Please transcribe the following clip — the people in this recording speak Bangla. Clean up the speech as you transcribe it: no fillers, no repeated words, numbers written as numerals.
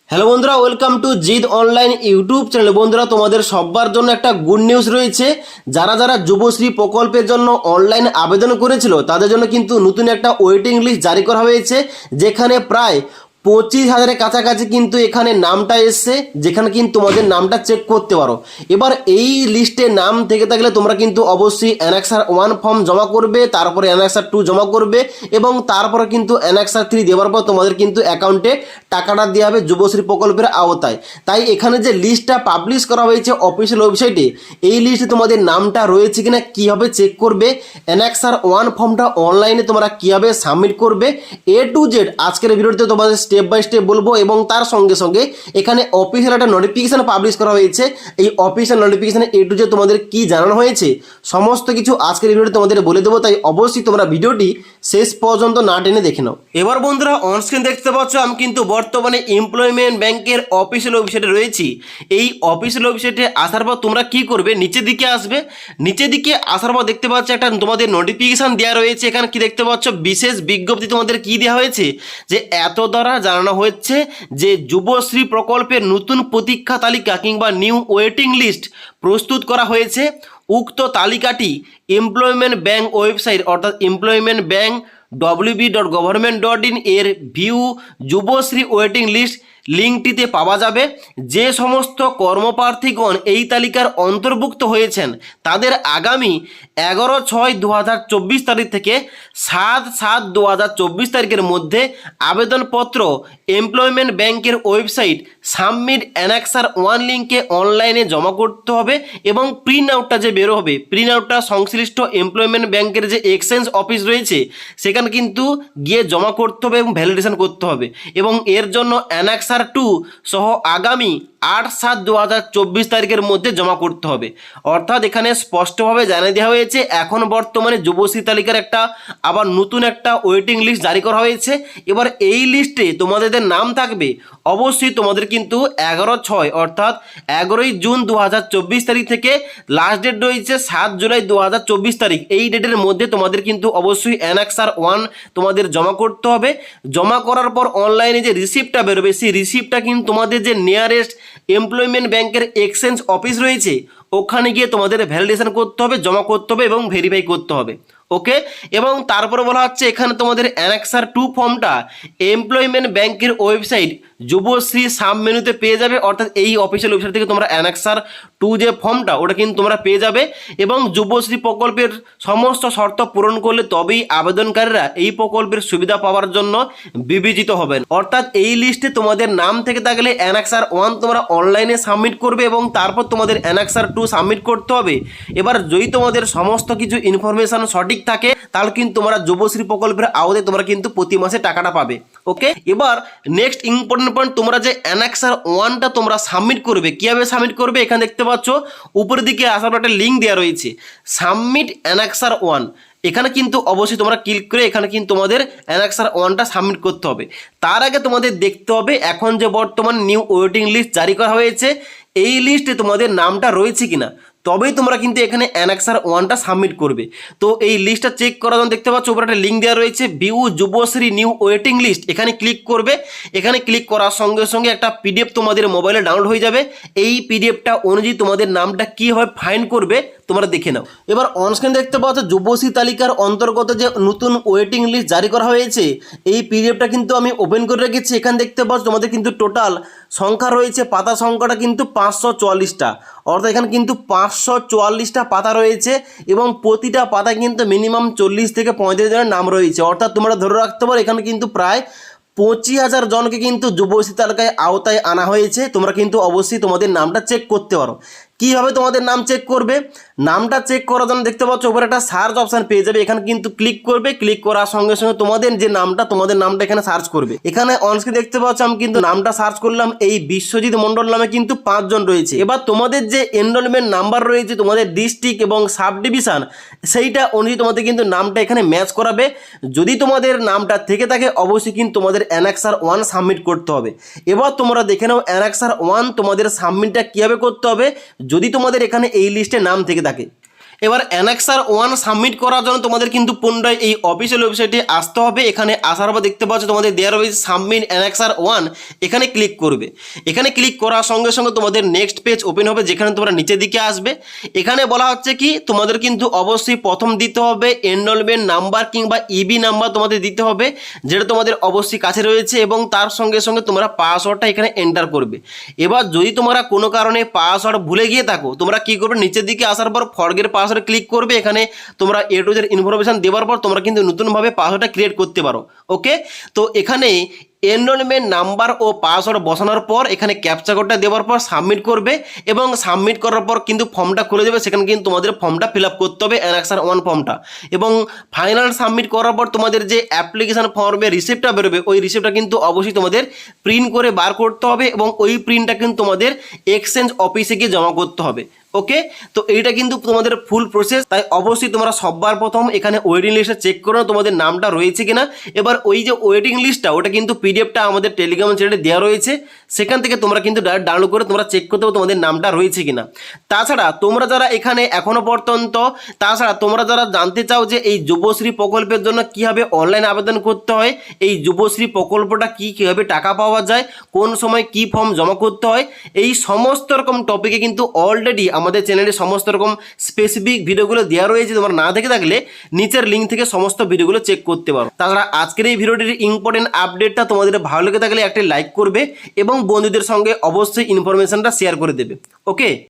হ্যালো বন্ধুরা, welcome to Gide online YouTube channel. বন্ধুরা, তোমাদের সবার জন্য একটা গুড নিউজ রয়েছে। যারা যারা যুবশ্রী প্রকল্পের জন্য অনলাইন আবেদন করেছিল তাদের জন্য কিন্তু নতুন একটা ওয়েটিং লিস্ট জারি করা হয়েছে, যেখানে প্রায় 25,000-এর কাছাকাছি কিন্তু এখানে নামটা এসছে, যেখানে কিন্তু তোমাদের নামটা চেক করতে পারো। এবার এই লিস্টে নাম থেকে থাকলে তোমরা কিন্তু অবশ্যই অ্যানেক্সার 1 ফর্ম জমা করবে, তারপরে অ্যানেক্সার 2 জমা করবে এবং তারপরে কিন্তু অ্যানেক্সার 3 দেওয়ার পর তোমাদের কিন্তু অ্যাকাউন্টে টাকাটা দেওয়া হবে যুবশ্রী প্রকল্পের আওতায়। তাই এখানে যে লিস্টটা পাবলিশ করা হয়েছে অফিসিয়াল ওয়েবসাইটে, এই লিস্টে তোমাদের নামটা রয়েছে কিনা কীভাবে চেক করবে, অ্যানেক্সার 1 ফর্মটা অনলাইনে তোমরা কীভাবে সাবমিট করবে, A to Z আজকের ভিডিওতে তোমাদের স্টেপ বাই স্টেপ বলবো। এবং তার সঙ্গে সঙ্গে এখানে অফিসিয়াল একটা নোটিফিকেশান পাবলিশ করা হয়েছে। এই অফিসিয়াল নোটিফিকেশানে A to Z তোমাদের কি জানানো হয়েছে সমস্ত কিছু আজকের ভিডিওতে তোমাদের বলে দেবো। তাই অবশ্যই তোমরা ভিডিওটি শেষ পর্যন্ত না টেনে দেখে নাও। এবার বন্ধুরা, অনস্ক্রিন দেখতে পাচ্ছ আমি কিন্তু বর্তমানে এমপ্লয়মেন্ট ব্যাংকের অফিসিয়াল ওয়েবসাইটে রয়েছি। এই অফিসিয়াল ওয়েবসাইটে আসার পর তোমরা কি করবে, নিচের দিকে আসবে। নিচের দিকে আসার পর দেখতে পাচ্ছ একটা তোমাদের নোটিফিকেশান দেওয়া রয়েছে। এখানে কি দেখতে পাচ্ছ, বিশেষ বিজ্ঞপ্তি তোমাদের কি দেওয়া হয়েছে যে এত দ্বারা জানানো হচ্ছে যে যুবশ্রী প্রকল্পের নতুন প্রতীক্ষা তালিকা কিংবা নিউ ওয়েটিং লিস্ট প্রস্তুত করা হয়েছে। উক্ত তালিকাটি এমপ্লয়মেন্ট ব্যাংক ওয়েবসাইট অর্থাৎ এমপ্লয়মেন্ট ব্যাংক www.government.in এর ভিউ যুবশ্রী ওয়েটিং লিস্ট লিঙ্কটিতে পাওয়া যাবে। যে সমস্ত কর্মপ্রার্থীগণ এই তালিকার অন্তর্ভুক্ত হয়েছেন তাদের আগামী 11/6/2024 তারিখ থেকে 7/7/2024 তারিখের মধ্যে আবেদনপত্র এমপ্লয়মেন্ট ব্যাংকের ওয়েবসাইট সাবমিট অ্যানেক্সার 1 লিঙ্কে অনলাইনে জমা করতে হবে এবং প্রিন্ট আউটটা যে বেরো হবে, প্রিন্ট আউটটা সংশ্লিষ্ট এমপ্লয়মেন্ট ব্যাংকের যে এক্সচেঞ্জ অফিস রয়েছে সেখানে কিন্তু গিয়ে জমা করতে হবে এবং ভ্যালিডেশন করতে হবে। এবং এর জন্য অ্যানেক্সার 2 সহ আগামী 8/7/2024 তারিখের মধ্যে জমা করতে হবে। অর্থাৎ এখানে স্পষ্টভাবে জানিয়ে দেওয়া হয়েছে এখন বর্তমানে যুবশ্রী তালিকার একটা আবার নতুন একটা ওয়েটিং লিস্ট জারি করা হয়েছে। এবার এই লিস্টে তোমাদের নাম থাকবে। অবশ্যই তোমাদের কিন্তু 11/6 অর্থাৎ 11ই জুন 2024 তারিখ থেকে লাস্ট ডেট রয়েছে 7 জুলাই 2024 তারিখ। এই ডেটের মধ্যে তোমাদের কিন্তু অবশ্যই অ্যানেক্সার 1 তোমাদের জমা করতে হবে। জমা করার পর অনলাইনে যে রিসিপ্টটা বেরোবে সেই রিসিপ্টটা কিন্তু তোমাদের যে নিয়ারেস্ট এমপ্লয়মেন্ট ব্যাংকের এক্সচেঞ্জ অফিস রয়েছে ওখানে গিয়ে তোমাদের ভ্যালিডেশন করতে হবে, জমা করতে হবে এবং ভেরিফাই করতে হবে। ওকে, এবং তারপরে বলা হচ্ছে এখানে তোমাদের অ্যানেক্সার 2 ফর্মটা এমপ্লয়মেন্ট ব্যাংকের ওয়েবসাইট যুবশ্রী সাব মেনুতে পেয়ে যাবে। অর্থাৎ এই অফিসিয়াল ওয়েবসাইট থেকে তোমরা অ্যানেক্সার 2 যে ফর্মটা ওটা কিন্তু তোমরা পেয়ে যাবে এবং যুবশ্রী প্রকল্পের সমস্ত শর্ত পূরণ করলে তবেই আবেদনকারীরা এই প্রকল্পের সুবিধা পাওয়ার জন্য বিবেচিত হবেন। অর্থাৎ এই লিস্টে তোমাদের নাম থেকে থাকলে অ্যানেক্সার 1 তোমরা অনলাইনে সাবমিট করবে এবং তারপর তোমাদের অ্যানেক্সার 2 সাবমিট করতে হবে। এবার যদি তোমাদের সমস্ত কিছু ইনফরমেশন সঠিক থাকে তাহলে কিন্তু তোমরা যুবশ্রী প্রকল্পের আওতায় তোমরা কিন্তু প্রতি মাসে টাকাটা পাবে। ওকে, এবার নেক্সট ইম্পর্টেন্ট পয়েন্ট, তোমরা যে অ্যানেক্সার 1টা তোমরা সাবমিট করবে, কিভাবে সাবমিট করবে এখানে দেখতে পাচ্ছ উপরের দিকে আসার পর একটা লিঙ্ক দেওয়া রয়েছে সাবমিট অ্যানেক্সার 1। এখানে কিন্তু অবশ্যই তোমরা ক্লিক করে এখানে কিন্তু তোমাদের অ্যানেক্সার 1টা সাবমিট করতে হবে। তার আগে তোমাদের দেখতে হবে এখন যে বর্তমান নিউ ওয়েটিং লিস্ট জারি করা হয়েছে এই লিস্টে তোমাদের নামটা রয়েছে কিনা, তবেই তোমরা কিন্তু এখানে অ্যানেক্সার 1টা সাবমিট করবে। তো এই লিস্টটা চেক করার জন্য দেখতে পাচ্ছ উপরে একটা লিঙ্ক দেওয়া রয়েছে view Yuvashree new waiting list. এখানে ক্লিক করবে। এখানে ক্লিক করার সঙ্গে সঙ্গে একটা পিডিএফ তোমাদের মোবাইলে ডাউনলোড হয়ে যাবে। এই পিডিএফটা অনুযায়ী তোমাদের নামটা কীভাবে ফাইন্ড করবে তোমরা দেখে নাও। এবার অনস্ক্রিন দেখতে পাচ্ছ যুবশ্রী তালিকার অন্তর্গত যে নতুন ওয়েটিং লিস্ট জারি করা হয়েছে এই পিডিএফটা কিন্তু আমি ওপেন করে রেখেছি। এখানে দেখতে পাচ্ছ তোমাদের কিন্তু টোটাল সংখ্যা রয়েছে, পাতা সংখ্যাটা কিন্তু 544টা। অর্থাৎ এখানে কিন্তু 544টা পাতা রয়েছে এবং প্রতিটা পাতায় কিন্তু মিনিমাম 40 থেকে 35 জনের নাম রয়েছে। অর্থাৎ তোমরা ধরে রাখতে পারো এখানে কিন্তু প্রায় 25,000 জনকে কিন্তু যুবশ্রী তালিকায় আওতায় আনা হয়েছে। তোমরা কিন্তু অবশ্যই তোমাদের নামটা চেক করতে পারো। কীভাবে তোমাদের নাম চেক করবে, নামটা চেক করার জন্য দেখতে পাচ্ছ উপরে একটা সার্চ অপশান পেয়ে যাবে। এখানে কিন্তু ক্লিক করবে। ক্লিক করার সঙ্গে সঙ্গে তোমাদের যে নামটা তোমাদের নামটা এখানে সার্চ করবে। এখানে অনস্ক্রিন দেখতে পাচ্ছ আমি কিন্তু নামটা সার্চ করলাম, এই বিশ্বজিৎ মণ্ডল নামে কিন্তু 5 জন রয়েছে। এবার তোমাদের যে এনরোলমেন্ট নাম্বার রয়েছে তোমাদের ডিস্ট্রিক্ট এবং সাব ডিভিশন সেইটা অনুযায়ী তোমাদের কিন্তু নামটা এখানে ম্যাচ করাবে। যদি তোমাদের নামটা থেকে থাকে অবশ্যই কিন্তু তোমাদের অ্যানেক্সার 1 সাবমিট করতে হবে। এবার তোমরা দেখে নাও অ্যানেক্সার 1 তোমাদের সাবমিটটা কীভাবে করতে হবে যদি তোমাদের এখানে এই লিস্টে নাম থেকে থাকে। এবার অ্যানেক্সার 1 সাবমিট করার জন্য তোমাদের কিন্তু পুনরায় এই অফিসিয়াল ওয়েবসাইটে আসতে হবে। এখানে আসার পর দেখতে পাচ্ছ তোমাদের দেওয়া রয়েছে সাবমিট অ্যানেক্সার 1, এখানে ক্লিক করবে। এখানে ক্লিক করার সঙ্গে সঙ্গে তোমাদের নেক্সট পেজ ওপেন হবে, যেখানে তোমরা নিচের দিকে আসবে। এখানে বলা হচ্ছে কি তোমাদের কিন্তু অবশ্যই প্রথম দিতে হবে এনরোলমেন্ট নাম্বার কিংবা ইবি নাম্বার তোমাদের দিতে হবে, যেটা তোমাদের অবশ্যই কাছে রয়েছে, এবং তার সঙ্গে সঙ্গে তোমরা পাসওয়ার্ডটা এখানে এন্টার করবে। এবার যদি তোমরা কোনো কারণে পাসওয়ার্ড ভুলে গিয়ে থাকো, তোমরা কি করবে, নিচের দিকে আসার পর ফরগেট পাসওয়ার্ড ক্লিক করবে। এখানে তোমরা এ টু জেড ইনফরমেশন দেওয়ার পর তোমরা কিন্তু নতুনভাবে পাসওয়ার্ডটা ক্রিয়েট করতে পারো। ওকে, তো এখানে এনরোলমেন্ট নাম্বার ও পাসওয়ার্ড বসানোর পর এখানে ক্যাপচা কোডটা দেওয়ার পর সাবমিট করবে, এবং সাবমিট করার পর কিন্তু ফর্মটা খুলে যাবে। সেখানে কিন্তু তোমাদের ফর্মটা ফিল আপ করতে হবে, অ্যানেক্সার 1 ফর্মটা, এবং ফাইনাল সাবমিট করার পর তোমাদের যে অ্যাপ্লিকেশন ফর্মের রিসিপ্টটা বেরোবে, ওই রিসিপ্টটা কিন্তু অবশ্যই তোমাদের প্রিন্ট করে বার করতে হবে, এবং ওই প্রিন্টটা কিন্তু তোমাদের এক্সচেঞ্জ অফিসে গিয়ে জমা করতে হবে। ওকে, তো এইটা কিন্তু তোমাদের ফুল প্রসেস, তাই অবশ্যই তোমরা সবার প্রথম এখানে ওয়েটিং লিস্টে চেক করো তোমাদের নামটা রয়েছে কিনা। এবার ওই যে ওয়েটিং লিস্টটা, ওটা কিন্তু পিডিএফটা আমাদের টেলিগ্রাম চ্যানেলে দেওয়া রয়েছে, সেখান থেকে তোমরা কিন্তু ডাইরেক্ট ডাউনলোড করে তোমরা চেক করতে হবে তোমাদের নামটা রয়েছে কিনা। তাছাড়া তোমরা যারা এখানে এখনো পর্যন্ত তোমরা যারা জানতে চাও যে এই যুবশ্রী প্রকল্পের জন্য কীভাবে অনলাইন আবেদন করতে হয়, এই যুবশ্রী প্রকল্পটা কীভাবে টাকা পাওয়া যায়, কোন সময় কি ফর্ম জমা করতে হয়, এই সমস্ত রকম টপিকে কিন্তু অলরেডি আমাদের চ্যানেলে সমস্ত রকম স্পেসিফিক ভিডিওগুলো দেওয়া রয়েছে। তোমরা না দেখে থাকলে নিচের লিঙ্ক থেকে সমস্ত ভিডিওগুলো চেক করতে পারো। তাছাড়া আজকের এই ভিডিওটির ইম্পর্টেন্ট আপডেটটা তোমাদের ভালো লেগে থাকলে একটা লাইক করবে, এবং বন্ধুদের সঙ্গে অবশ্যই ইনফরমেশনটা শেয়ার করে দেবে। ওকে।